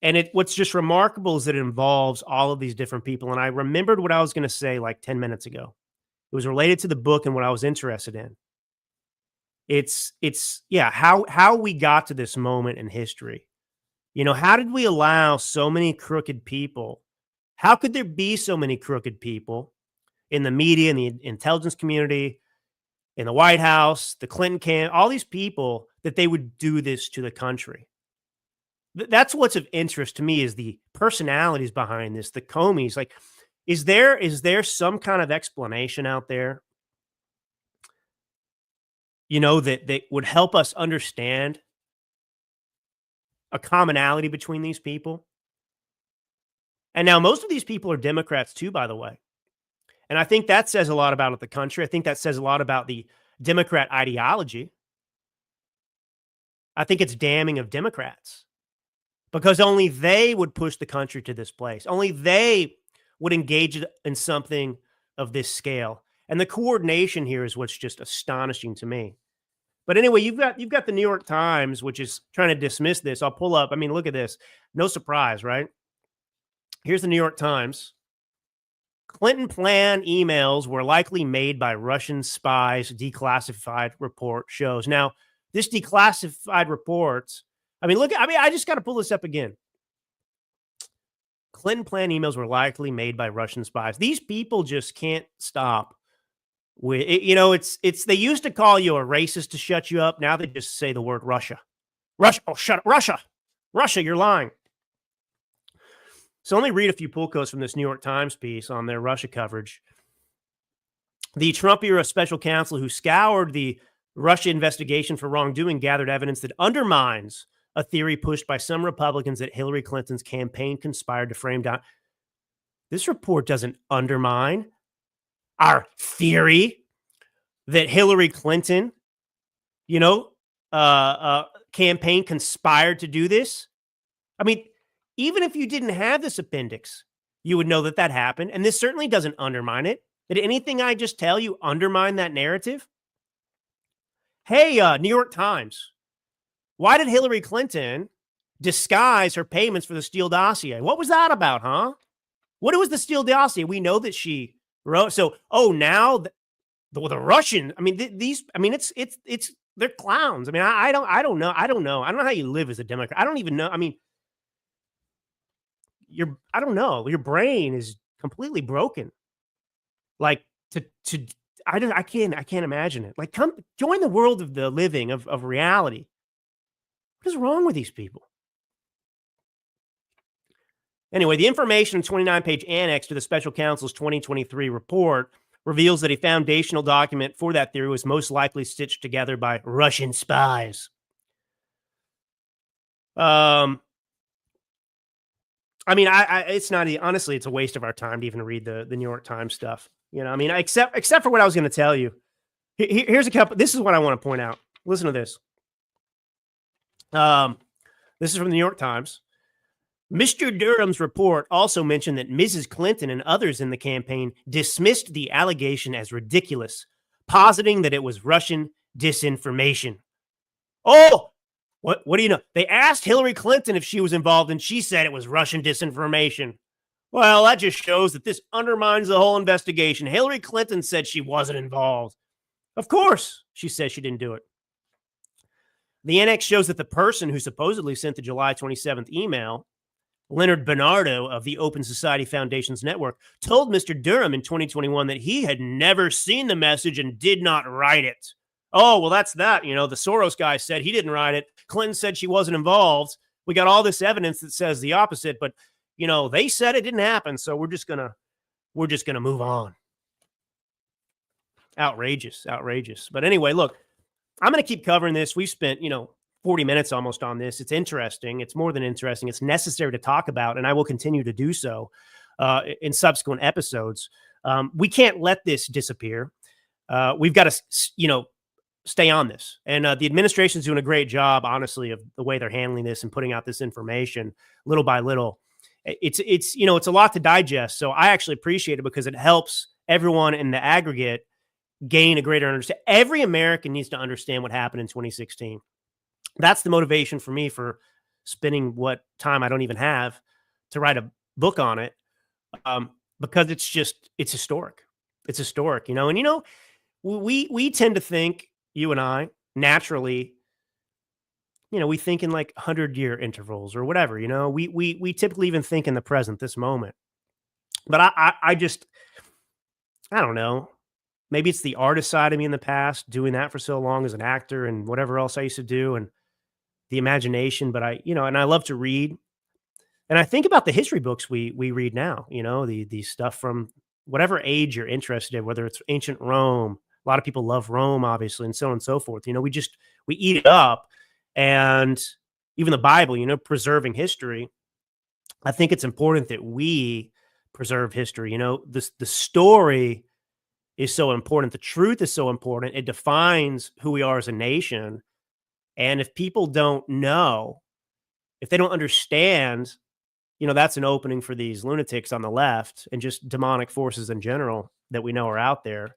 A: And what's just remarkable is that it involves all of these different people. And I remembered what I was going to say like 10 minutes ago. It was related to the book and what I was interested in. It's how we got to this moment in history. How did we allow so many crooked people? How could there be so many crooked people in the media and the intelligence community in the White House, the Clinton camp, all these people, that they would do this to the country. That's what's of interest to me, is the personalities behind this, the Comeys. Like, is there some kind of explanation out there, that would help us understand a commonality between these people? And now most of these people are Democrats too, by the way. And I think that says a lot about the country. I think that says a lot about the Democrat ideology. I think it's damning of Democrats, because only they would push the country to this place. Only they would engage in something of this scale. And the coordination here is what's just astonishing to me. But anyway, you've got the New York Times, which is trying to dismiss this. I'll pull up. I mean, look at this. No surprise, right? Here's the New York Times. Clinton plan emails were likely made by Russian spies, declassified report shows. Now, this declassified report, I just got to pull this up again. Clinton plan emails were likely made by Russian spies. These people just can't stop with it. They used to call you a racist to shut you up. Now they just say the word Russia. Oh, shut up. Russia, you're lying. So let me read a few pull quotes from this New York Times piece on their Russia coverage. The Trump-era special counsel who scoured the Russia investigation for wrongdoing gathered evidence that undermines a theory pushed by some Republicans that Hillary Clinton's campaign conspired to frame down. This report doesn't undermine our theory that Hillary Clinton, campaign conspired to do this. I mean, even if you didn't have this appendix, you would know that happened. And this certainly doesn't undermine it. Did anything I just tell you undermine that narrative? Hey, New York Times, why did Hillary Clinton disguise her payments for the Steele dossier? What was that about, huh? What was the Steele dossier? We know that she wrote. So, now the Russian, they're clowns. I mean, I don't know. I don't know how you live as a Democrat. I don't even know. I mean, I don't know. Your brain is completely broken. Like I can't imagine it. Like, come join the world of the living, of reality. What is wrong with these people? Anyway, the information 29-page annex to the special counsel's 2023 report reveals that a foundational document for that theory was most likely stitched together by Russian spies. It's not, honestly, it's a waste of our time to even read the New York Times stuff. Except for what I was going to tell you. Here's a couple. This is what I want to point out. Listen to this. This is from the New York Times. Mr. Durham's report also mentioned that Mrs. Clinton and others in the campaign dismissed the allegation as ridiculous, positing that it was Russian disinformation. Oh, what do you know? They asked Hillary Clinton if she was involved, and she said it was Russian disinformation. Well, that just shows that this undermines the whole investigation. Hillary Clinton said she wasn't involved. Of course, she says she didn't do it. The annex shows that the person who supposedly sent the July 27th email, Leonard Bernardo of the Open Society Foundation's network, told Mr. Durham in 2021 that he had never seen the message and did not write it. Oh, well, that's that. The Soros guy said he didn't write it. Clinton said she wasn't involved. We got all this evidence that says the opposite, but they said it didn't happen, so we're just gonna move on. Outrageous. But anyway, look, I'm gonna keep covering this. We've spent 40 minutes almost on this. It's interesting. It's more than interesting. It's necessary to talk about, and I will continue to do so in subsequent episodes. We can't let this disappear. We've got to, stay on this. And the administration's doing a great job, honestly, of the way they're handling this and putting out this information little by little. It's a lot to digest. So I actually appreciate it because it helps everyone in the aggregate gain a greater understanding. Every American needs to understand what happened in 2016. That's the motivation for me for spending what time I don't even have to write a book on it. Because it's historic. It's historic, and we tend to think, you and I, naturally, we think in like 100-year intervals or whatever, we typically even think in the present, this moment. But I don't know. maybe it's the artist side of me in the past, doing that for so long as an actor and whatever else I used to do, and the imagination. But and I love to read. And I think about the history books we read now, the stuff from whatever age you're interested in, whether it's ancient Rome. A lot of people love Rome, obviously, and so on and so forth. We eat it up. And even the Bible, preserving history. I think it's important that we preserve history. The story is so important. The truth is so important. It defines who we are as a nation. And if people don't know, if they don't understand, that's an opening for these lunatics on the left and just demonic forces in general that we know are out there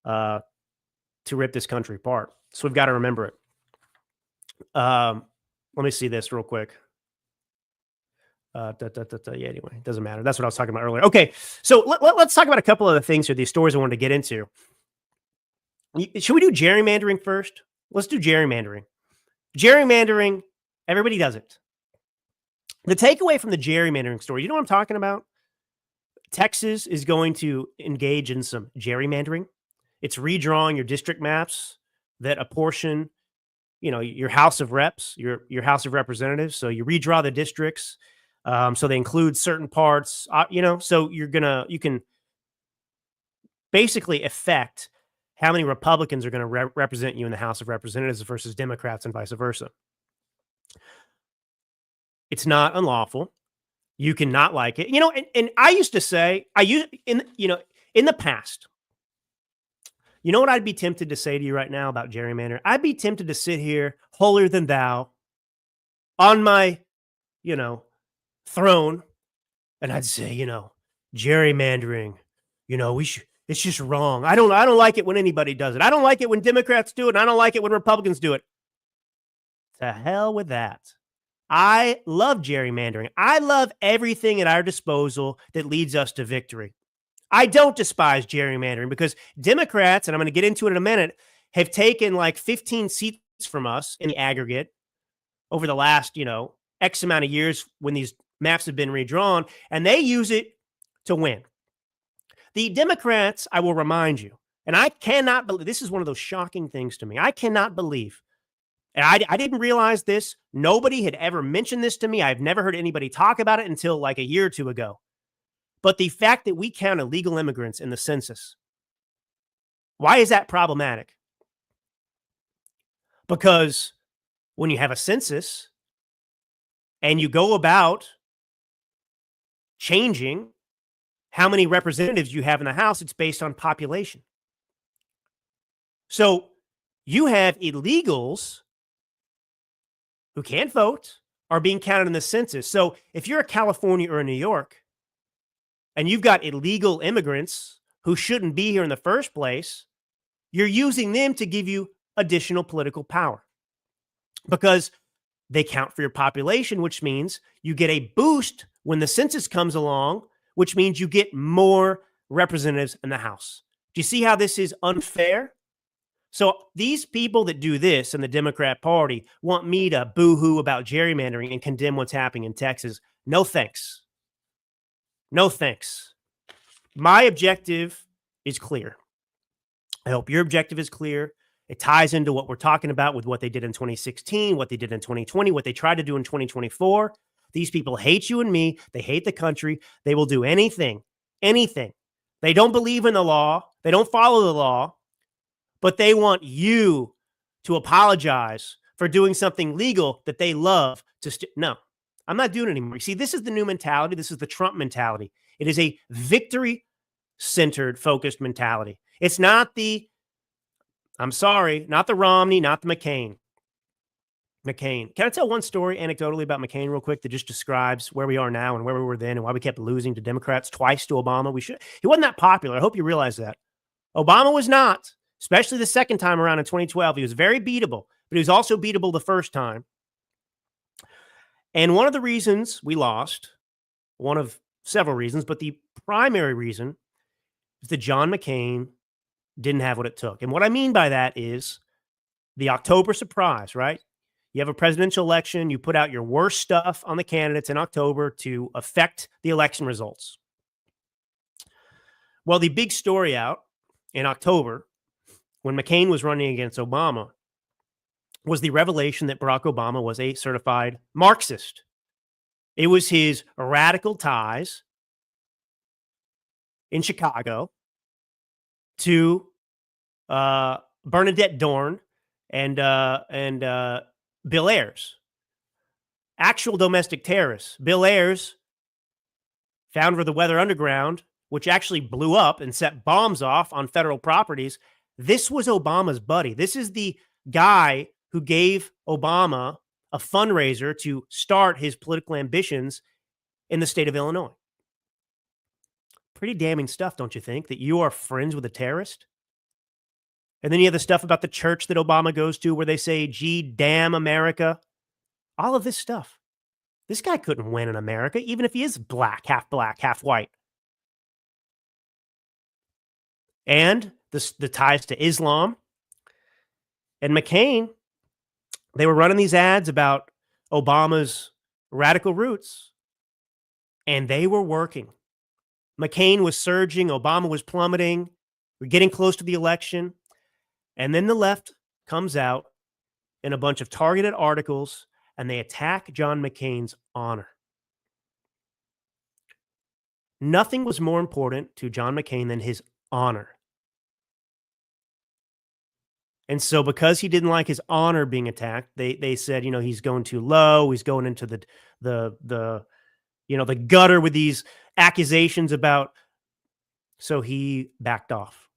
A: to rip this country apart. So we've got to remember it. Let me see this real quick. Yeah, anyway, it doesn't matter. That's what I was talking about earlier. Okay, so let's talk about a couple of the things here, these stories I wanted to get into. Should we do gerrymandering first? Let's do gerrymandering. Gerrymandering, everybody does it. The takeaway from the gerrymandering story, you know what I'm talking about? Texas is going to engage in some gerrymandering. It's redrawing your district maps that apportion, your House of Reps, your House of Representatives. So you redraw the districts. So they include certain parts, so you can basically affect how many Republicans are going to represent you in the House of Representatives versus Democrats and vice versa. It's not unlawful. You can not like it, and I used to say, in the past, what I'd be tempted to say to you right now about gerrymandering? I'd be tempted to sit here holier than thou on my, throne, and I'd say, gerrymandering, it's just wrong. I don't like it when anybody does it. I don't like it when Democrats do it, and I don't like it when Republicans do it. To hell with that. I love gerrymandering. I love everything at our disposal that leads us to victory. I don't despise gerrymandering because Democrats, and I'm going to get into it in a minute, have taken like 15 seats from us in the aggregate over the last, X amount of years when these maps have been redrawn, and they use it to win. The Democrats, I will remind you, and I cannot believe, this is one of those shocking things to me. I cannot believe, and I didn't realize this. Nobody had ever mentioned this to me. I've never heard anybody talk about it until like a year or two ago. But the fact that we count illegal immigrants in the census, why is that problematic? Because when you have a census and you go about changing how many representatives you have in the House, it's based on population. So you have illegals who can't vote are being counted in the census. So if you're a California or a New York and you've got illegal immigrants who shouldn't be here in the first place, you're using them to give you additional political power because they count for your population, which means you get a boost when the census comes along, which means you get more representatives in the House. Do you see how this is unfair? So these people that do this in the Democrat Party want me to boo-hoo about gerrymandering and condemn what's happening in Texas. No thanks. No thanks. My objective is clear. I hope your objective is clear. It ties into what we're talking about with what they did in 2016, what they did in 2020, what they tried to do in 2024. These people hate you and me. They hate the country. They will do anything. They don't believe in the law. They don't follow the law. But they want you to apologize for doing something legal that they love to no, I'm not doing it anymore. You see, this is the new mentality. This is the Trump mentality. It is a victory-centered, focused mentality. It's not the, I'm sorry, not the Romney, not the McCain. Can I tell one story anecdotally about McCain real quick that just describes where we are now and where we were then and why we kept losing to Democrats twice to Obama? He wasn't that popular. I hope you realize that. Obama was not. Especially the second time around in 2012. He was very beatable, but he was also beatable the first time. And one of the reasons we lost, one of several reasons, but the primary reason is that John McCain didn't have what it took. And what I mean by that is the October surprise, right? You have a presidential election. You put out your worst stuff on the candidates in October to affect the election results. Well, the big story out in October, when McCain was running against Obama, was the revelation that Barack Obama was a certified Marxist. It was his radical ties in Chicago to Bernadette Dorn and Bill Ayers, actual domestic terrorists. Bill Ayers, founder of the Weather Underground, which actually blew up and set bombs off on federal properties. This was Obama's buddy. This is the guy who gave Obama a fundraiser to start his political ambitions in the state of Illinois. Pretty damning stuff, don't you think, that you are friends with a terrorist? And then you have the stuff about the church that Obama goes to where they say, gee, damn America. All of this stuff. This guy couldn't win in America, even if he is black, half white. And the ties to Islam. And McCain, they were running these ads about Obama's radical roots, and they were working. McCain was surging, Obama was plummeting. We're getting close to the election. And then the left comes out in a bunch of targeted articles, and they attack John McCain's honor. Nothing was more important to John McCain than his honor. And so because he didn't like his honor being attacked, they said, he's going too low. He's going into the gutter with these accusations about. So he backed off.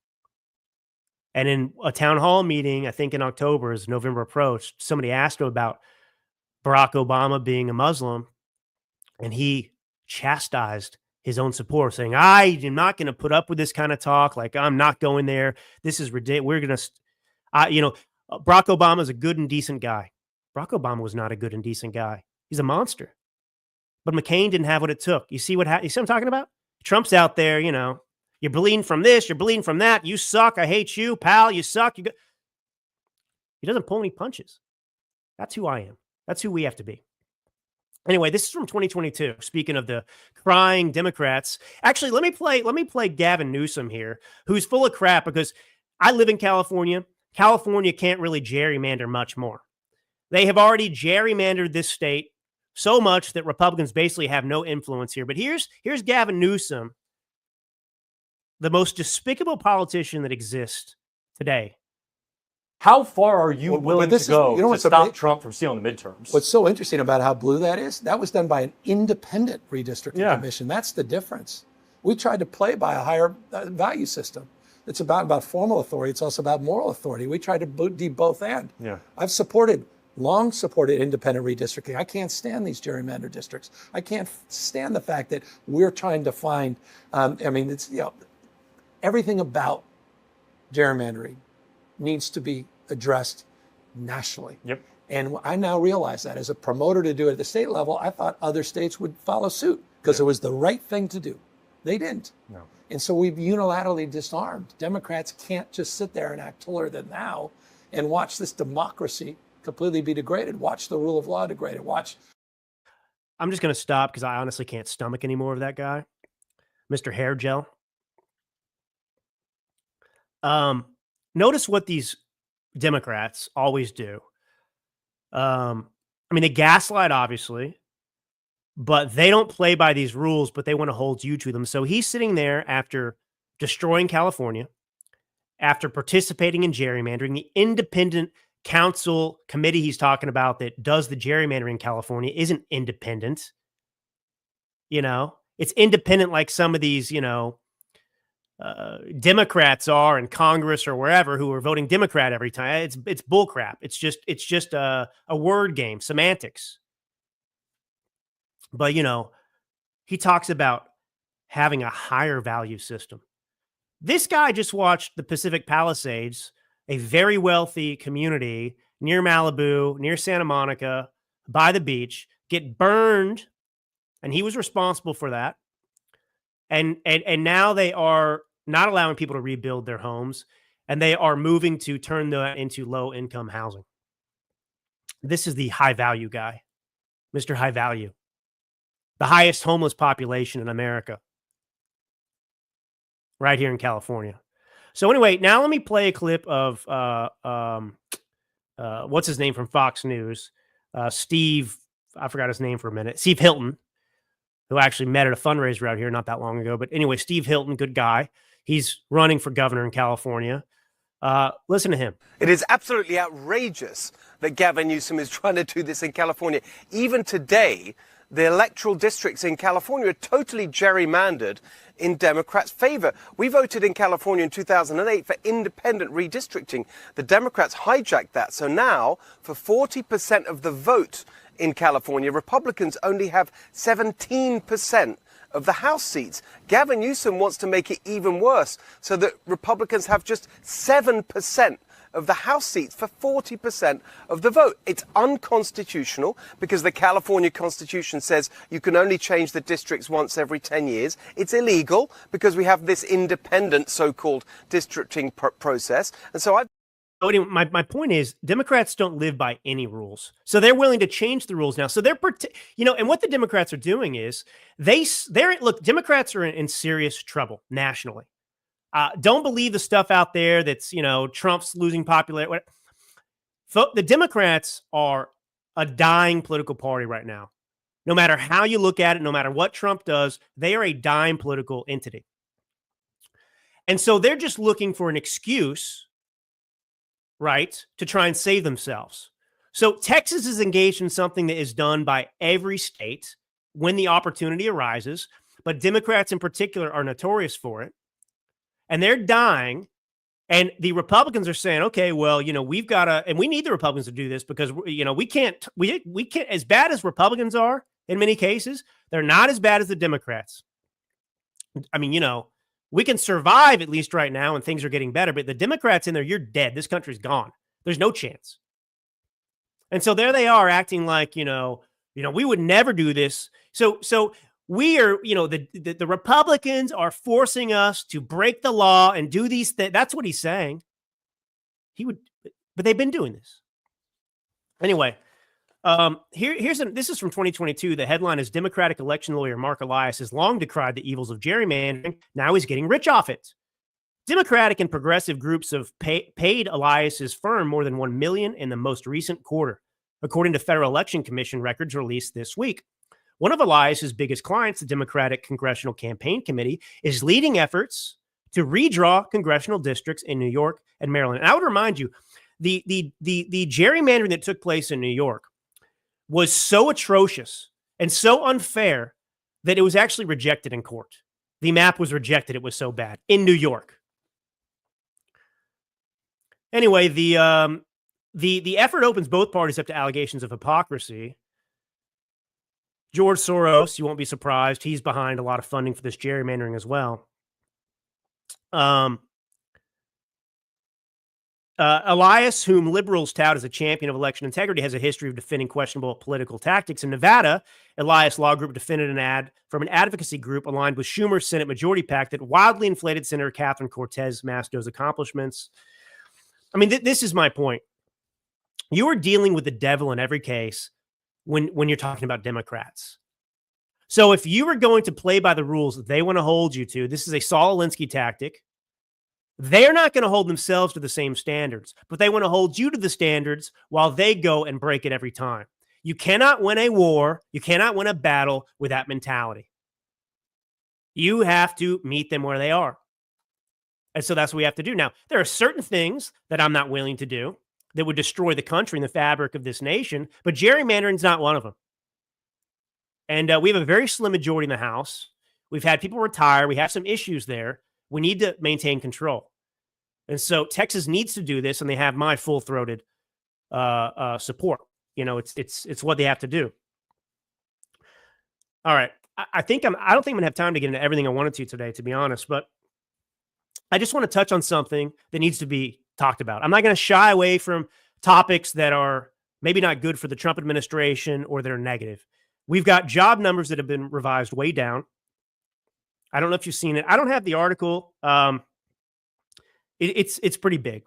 A: And in a town hall meeting, I think in October, as November approached, somebody asked him about Barack Obama being a Muslim, and he chastised his own support, saying, I am not going to put up with this kind of talk. Like, I'm not going there. This is ridiculous. We're going to, Barack Obama is a good and decent guy. Barack Obama was not a good and decent guy. He's a monster. But McCain didn't have what it took. You see what you see what I'm talking about? Trump's out there, you're bleeding from this, you're bleeding from that. You suck. I hate you, pal. You suck. He doesn't pull any punches. That's who I am. That's who we have to be. Anyway, this is from 2022. Speaking of the crying Democrats, actually, let me play Gavin Newsom here, who's full of crap because I live in California. California can't really gerrymander much more. They have already gerrymandered this state so much that Republicans basically have no influence here. But here's Gavin Newsom, the most despicable politician that exists today.
C: How far are you willing to go to stop Trump from stealing the midterms?
D: What's so interesting about how blue that is, that was done by an independent redistricting commission. That's the difference. We tried to play by a higher value system. It's about formal authority. It's also about moral authority. We tried to do both and. Yeah. I've long supported independent redistricting. I can't stand these gerrymander districts. I can't stand the fact that we're trying to find, it's, everything about gerrymandering needs to be addressed nationally. Yep. And I now realize that as a promoter to do it at the state level, I thought other states would follow suit because it was the right thing to do. They didn't. No. And so we've unilaterally disarmed. Democrats can't just sit there and act holier than thou and watch this democracy completely be degraded. Watch the rule of law degraded.
A: I'm just going to stop because I honestly can't stomach any more of that guy. Mr. Hair Gel. Notice what these Democrats always do. They gaslight, obviously, but they don't play by these rules, but they want to hold you to them. So he's sitting there after destroying California, after participating in gerrymandering, the independent council committee he's talking about that does the gerrymandering in California isn't independent. It's independent like some of these, Democrats are in Congress or wherever who are voting Democrat every time. It's bullcrap. It's just a word game, semantics. But he talks about having a higher value system. This guy just watched the Pacific Palisades, a very wealthy community near Malibu, near Santa Monica, by the beach, get burned, and he was responsible for that. And now they are not allowing people to rebuild their homes, and they are moving to turn that into low-income housing. This is the high-value guy, Mr. High Value, the highest homeless population in America, right here in California. So anyway, now let me play a clip of what's his name from Fox News, Steve. I forgot his name for a minute. Steve Hilton, who actually met at a fundraiser out here not that long ago. But anyway, Steve Hilton, good guy. He's running for governor in California. Listen to him.
E: It is absolutely outrageous that Gavin Newsom is trying to do this in California. Even today, the electoral districts in California are totally gerrymandered in Democrats' favor. We voted in California in 2008 for independent redistricting. The Democrats hijacked that. So now, for 40% of the vote in California, Republicans only have 17% of the House seats. Gavin Newsom wants to make it even worse so that Republicans have just 7% of the House seats for 40% of the vote. It's unconstitutional because the California Constitution says you can only change the districts once every 10 years. It's illegal because we have this independent so-called districting process. And so
A: anyway, my point is Democrats don't live by any rules. So they're willing to change the rules now. So they're, and what the Democrats are doing is look, Democrats are in serious trouble nationally. Don't believe the stuff out there that's, Trump's losing popularity. The Democrats are a dying political party right now. No matter how you look at it, no matter what Trump does, they are a dying political entity. And so they're just looking for an excuse, right, to try and save themselves. So Texas is engaged in something that is done by every state when the opportunity arises, but Democrats in particular are notorious for it. And they're dying. And the Republicans are saying, okay, well, we've got to, and we need the Republicans to do this because, we can't, as bad as Republicans are in many cases, they're not as bad as the Democrats. I mean, we can survive at least right now and things are getting better, but the Democrats in there, you're dead. This country's gone. There's no chance. And so there they are acting like, we would never do this. So we are, the Republicans are forcing us to break the law and do these things. That's what he's saying. But they've been doing this. Anyway, this is from 2022. The headline is Democratic election lawyer Mark Elias has long decried the evils of gerrymandering. Now he's getting rich off it. Democratic and progressive groups have paid Elias's firm more than $1 million in the most recent quarter, according to Federal Election Commission records released this week. One of Elias's biggest clients, the Democratic Congressional Campaign Committee, is leading efforts to redraw congressional districts in New York and Maryland. And I would remind you, the gerrymandering that took place in New York was so atrocious and so unfair that it was actually rejected in court. The map was rejected. It was so bad in New York. Anyway, the effort opens both parties up to allegations of hypocrisy. George Soros, you won't be surprised, he's behind a lot of funding for this gerrymandering as well. Elias, whom liberals tout as a champion of election integrity, has a history of defending questionable political tactics. In Nevada, Elias Law Group defended an ad from an advocacy group aligned with Schumer's Senate Majority PAC that wildly inflated Senator Catherine Cortez Masto's accomplishments. I mean, this is my point. You are dealing with the devil in every case when you're talking about Democrats. So if you are going to play by the rules they want to hold you to, this is a Saul Alinsky tactic. They're not going to hold themselves to the same standards, but they want to hold you to the standards while they go and break it every time. You cannot win a war. You cannot win a battle with that mentality. You have to meet them where they are. And so that's what we have to do. Now, there are certain things that I'm not willing to do that would destroy the country and the fabric of this nation, but gerrymandering is not one of them. And we have a very slim majority in the House. We've had people retire. We have some issues there. We need to maintain control. And so Texas needs to do this, and they have my full-throated support. It's what they have to do. All right. I don't think I'm going to have time to get into everything I wanted to today, to be honest, but I just want to touch on something that needs to be talked about. I'm not going to shy away from topics that are maybe not good for the Trump administration or that are negative. We've got job numbers that have been revised way down. I don't know if you've seen it. I don't have the article. It's pretty big.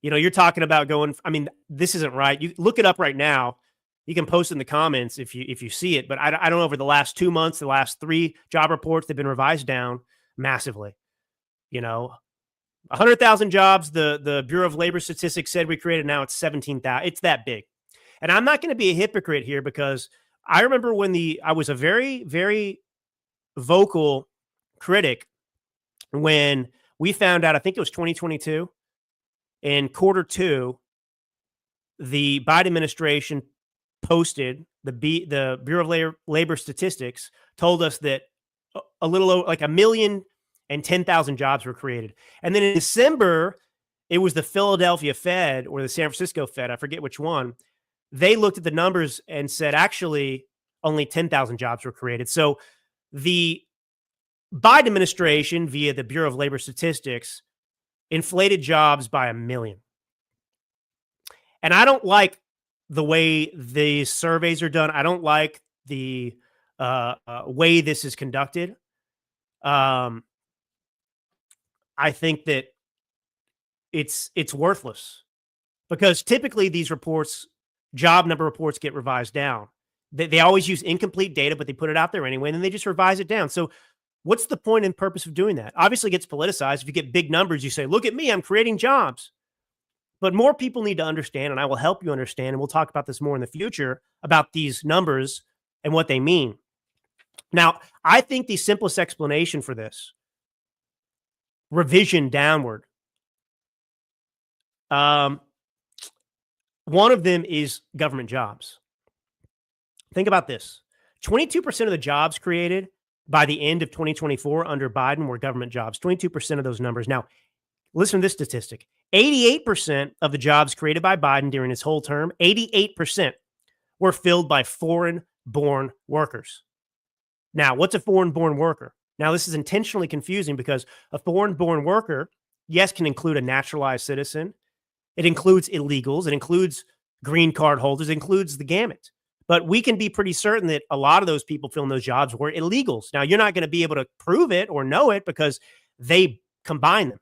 A: You're talking about going, this isn't right. You look it up right now. You can post in the comments if you see it, but I don't know, over the last 2 months, the last 3 job reports, they've been revised down massively. 100,000 jobs, the Bureau of Labor Statistics said we created. Now it's 17,000. It's that big. And I'm not going to be a hypocrite here, because I remember when I was a very, very vocal critic when we found out, I think it was 2022, in quarter 2, the Biden administration posted, the Bureau of Labor Statistics told us that a little over, like 1,010,000 jobs were created. And then in December, it was the Philadelphia Fed or the San Francisco Fed, I forget which one. They looked at the numbers and said, actually, only 10,000 jobs were created. So the Biden administration, via the Bureau of Labor Statistics, inflated jobs by 1 million. And I don't like the way the surveys are done. I don't like the way this is conducted. I think that it's worthless, because typically these reports, job number reports, get revised down. They always use incomplete data, but they put it out there anyway, and then they just revise it down. So what's the point and purpose of doing that? Obviously, it gets politicized. If you get big numbers, you say, look at me, I'm creating jobs. But more people need to understand, and I will help you understand, and we'll talk about this more in the future, about these numbers and what they mean. Now, I think the simplest explanation for this, revision downward, one of them is government jobs. Think about this. 22% of the jobs created by the end of 2024 under Biden were government jobs. 22% of those numbers. Now, listen to this statistic. 88% of the jobs created by Biden during his whole term, 88% were filled by foreign-born workers. Now, what's a foreign-born worker? Now, this is intentionally confusing, because a foreign-born worker, yes, can include a naturalized citizen. It includes illegals. It includes green card holders. It includes the gamut. But we can be pretty certain that a lot of those people filling those jobs were illegals. Now, you're not going to be able to prove it or know it, because they combine them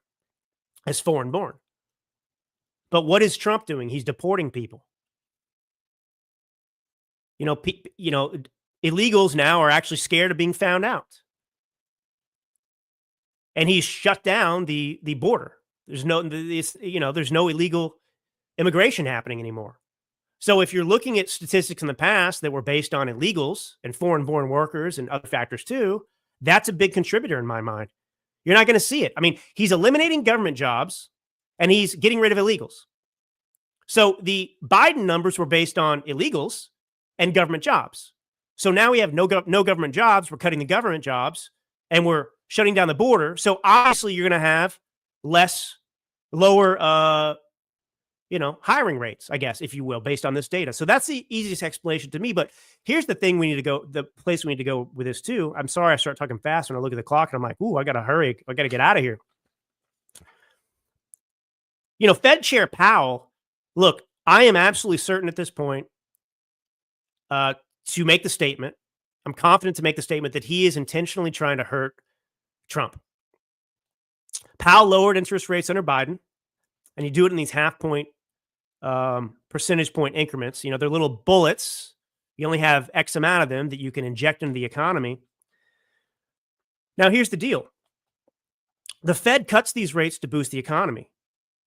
A: as foreign-born. But what is Trump doing? He's deporting people. Illegals now are actually scared of being found out. And he's shut down the border. There's no illegal immigration happening anymore. So if you're looking at statistics in the past that were based on illegals and foreign-born workers and other factors too, that's a big contributor in my mind. You're not going to see it. I mean, he's eliminating government jobs and he's getting rid of illegals. So the Biden numbers were based on illegals and government jobs. So now we have no government jobs. We're cutting the government jobs and we're shutting down the border. So obviously you're going to have lower hiring rates, I guess, if you will, based on this data. So that's the easiest explanation to me. But here's the place we need to go with this too. I'm sorry I start talking fast when I look at the clock and I'm like, ooh, I got to hurry. I got to get out of here. Fed Chair Powell, look, I am absolutely certain at this point to make the statement. I'm confident to make the statement that he is intentionally trying to hurt Trump. Powell lowered interest rates under Biden, and you do it in these half-point percentage point increments. They're little bullets. You only have X amount of them that you can inject into the economy. Now, here's the deal. The Fed cuts these rates to boost the economy.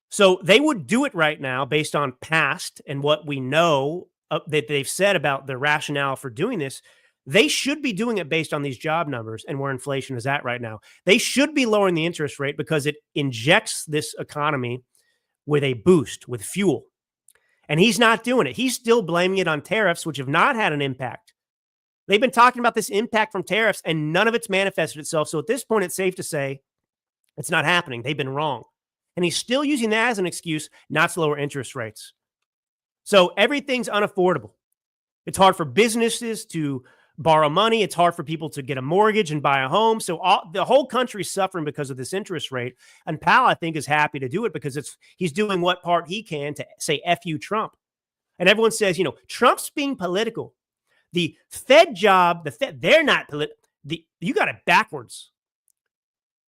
A: So they would do it right now based on past and what we know that they've said about the rationale for doing this. They should be doing it based on these job numbers and where inflation is at right now. They should be lowering the interest rate because it injects this economy with a boost, with fuel. And he's not doing it. He's still blaming it on tariffs, which have not had an impact. They've been talking about this impact from tariffs, and none of it's manifested itself. So at this point, it's safe to say it's not happening. They've been wrong. And he's still using that as an excuse not to lower interest rates. So everything's unaffordable. It's hard for businesses to borrow money. It's hard for people to get a mortgage and buy a home. So the whole country's suffering because of this interest rate. And Powell, I think, is happy to do it because he's doing what part he can to say, F you, Trump. And everyone says, Trump's being political. The Fed job, they're not political. You got it backwards.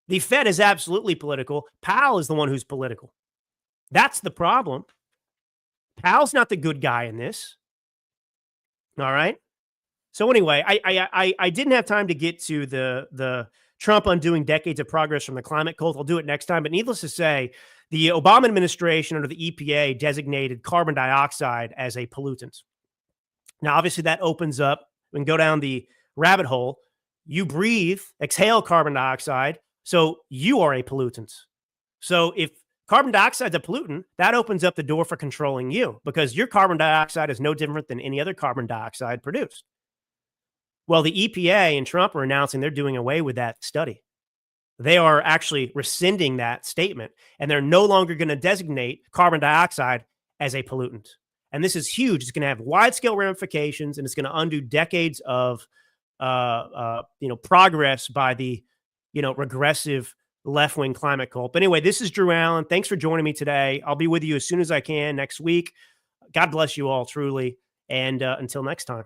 A: The Fed is absolutely political. Powell is the one who's political. That's the problem. Powell's not the good guy in this. All right. So anyway, I didn't have time to get to the Trump undoing decades of progress from the climate cult. I'll do it next time. But needless to say, the Obama administration under the EPA designated carbon dioxide as a pollutant. Now, obviously, that opens up, we can go down the rabbit hole. You breathe, exhale carbon dioxide, so you are a pollutant. So if carbon dioxide is a pollutant, that opens up the door for controlling you, because your carbon dioxide is no different than any other carbon dioxide produced. Well, the EPA and Trump are announcing they're doing away with that study. They are actually rescinding that statement, and they're no longer going to designate carbon dioxide as a pollutant. And this is huge. It's going to have wide-scale ramifications, and it's going to undo decades of progress by the regressive left-wing climate cult. But anyway, this is Drew Allen. Thanks for joining me today. I'll be with you as soon as I can next week. God bless you all, truly. And until next time.